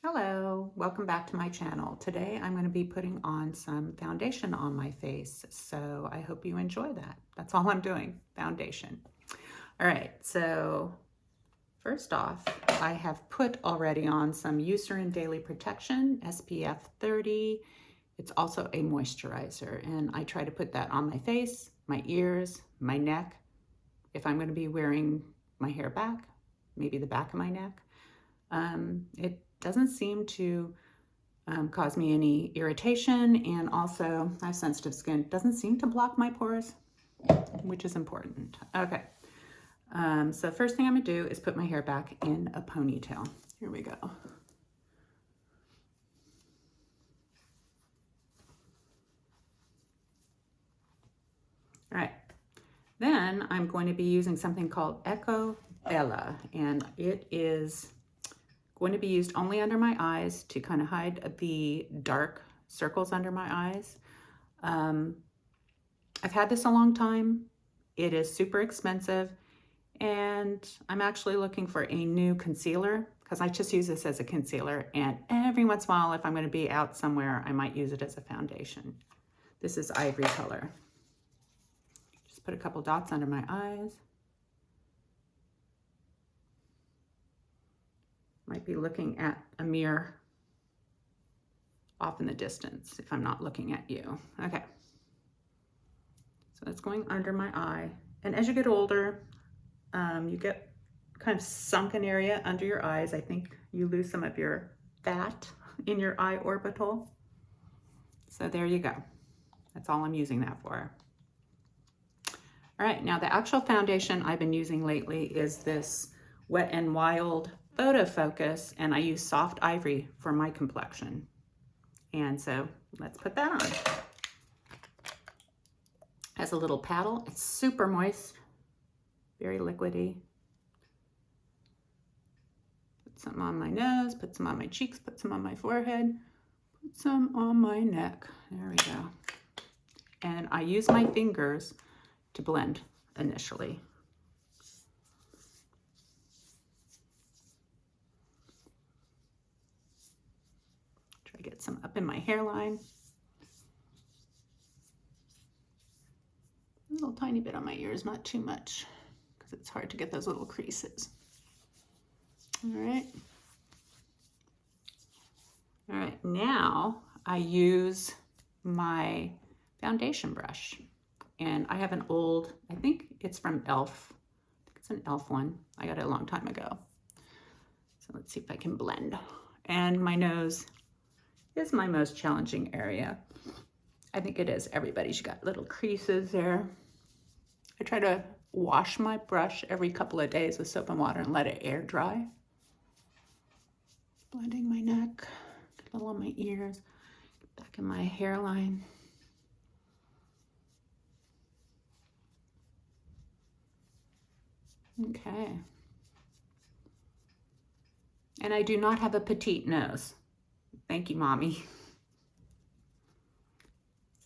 Hello, welcome back to my channel. Today I'm going to be putting on some foundation on my face, so I hope you enjoy that. That's all I'm doing, foundation. All right, so first off, I have put already on some Eucerin Daily Protection, SPF 30. It's also a moisturizer, and I try to put that on my face, my ears, my neck. If I'm going to be wearing my hair back, maybe the back of my neck. It doesn't seem to cause me any irritation, and also I have sensitive skin. It doesn't seem to block my pores, which is important. Okay, so first thing I'm gonna do is put my hair back in a ponytail. Here we go. All right, then I'm going to be using something called Ecco, and it is going to be used only under my eyes to kind of hide the dark circles under my eyes. I've had this a long time. It is super expensive, and I'm actually looking for a new concealer because I just use this as a concealer, and every once in a while, if I'm going to be out somewhere, I might use it as a foundation. This is Ivory color. Just put a couple dots under my eyes. Might be looking at a mirror off in the distance if I'm not looking at you. Okay. So it's going under my eye. And as you get older, you get kind of sunken area under your eyes. I think you lose some of your fat in your eye orbital. So there you go. That's all I'm using that for. All right, now the actual foundation I've been using lately is this Wet n Wild Photofocus, and I use soft ivory for my complexion. And so let's put that on. Has a little paddle. It's super moist, very liquidy. Put some on my nose, put some on my cheeks, put some on my forehead, put some on my neck. There we go. And I use my fingers to blend initially. Get some up in my hairline. A little tiny bit on my ears, not too much, because it's hard to get those little creases. All right. All right, now I use my foundation brush. And I have an old, I think it's from e.l.f. I think it's an e.l.f. one. I got it a long time ago. So let's see if I can blend. And my nose is my most challenging area. I think it is. Everybody's got little creases there. I try to wash my brush every couple of days with soap and water and let it air dry. Blending my neck, a little on my ears, back in my hairline. Okay. And I do not have a petite nose. Thank you, Mommy.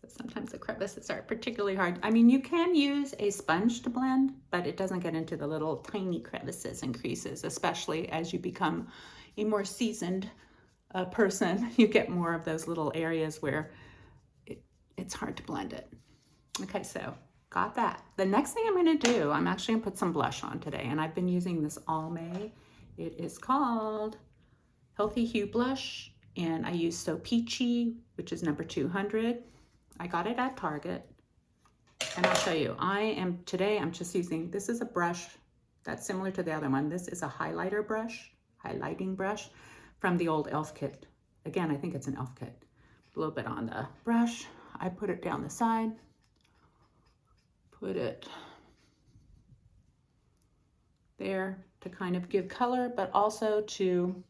So sometimes the crevices are particularly hard. I mean, you can use a sponge to blend, but it doesn't get into the little tiny crevices and creases, especially as you become a more seasoned person. You get more of those little areas where it's hard to blend it. Okay, so got that. The next thing I'm going to do, I'm actually going to put some blush on today, and I've been using this Almay. It is called Healthy Hue Blush. And I use So Peachy, which is number 200. I got it at Target. And I'll show you. Today I'm just using, this is a brush that's similar to the other one. This is a highlighting brush from the old e.l.f. kit. Again, I think it's an e.l.f. kit. A little bit on the brush. I put it down the side. Put it there to kind of give color, but also to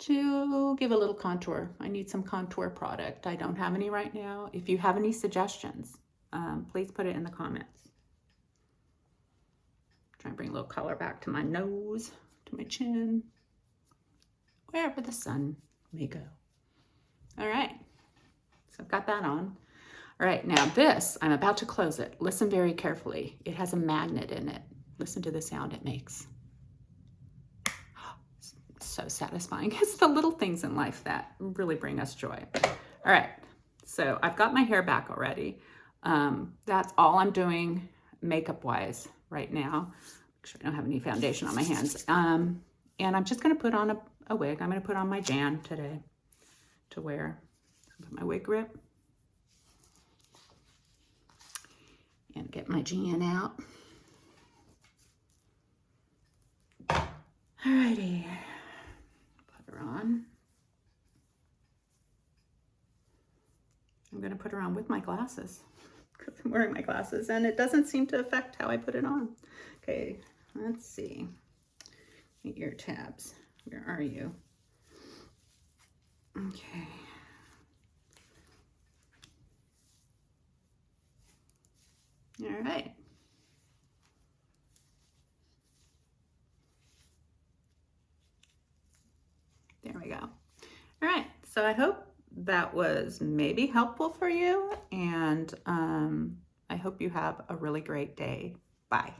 give a little contour. I need some contour product. I don't have any right now. If you have any suggestions, please put it in the comments. Try and bring a little color back to my nose, to my chin, wherever the sun may go. All right, so I've got that on. All right, now this, I'm about to close it. Listen very carefully. It has a magnet in it. Listen to the sound it makes. so satisfying. It's the little things in life that really bring us joy. All right, so I've got my hair back already. That's all I'm doing makeup-wise right now. Make sure I don't have any foundation on my hands. And I'm just gonna put on a wig. I'm gonna put on my Jan today to wear. Put my wig grip. And get my Jan out. Alrighty, put her on. I'm gonna put her on with my glasses because I'm wearing my glasses and it doesn't seem to affect how I put it on. Okay, let's see. Ear tabs, where are you? Okay. All right. There we go. All right, so I hope that was maybe helpful for you, and I hope you have a really great day. Bye.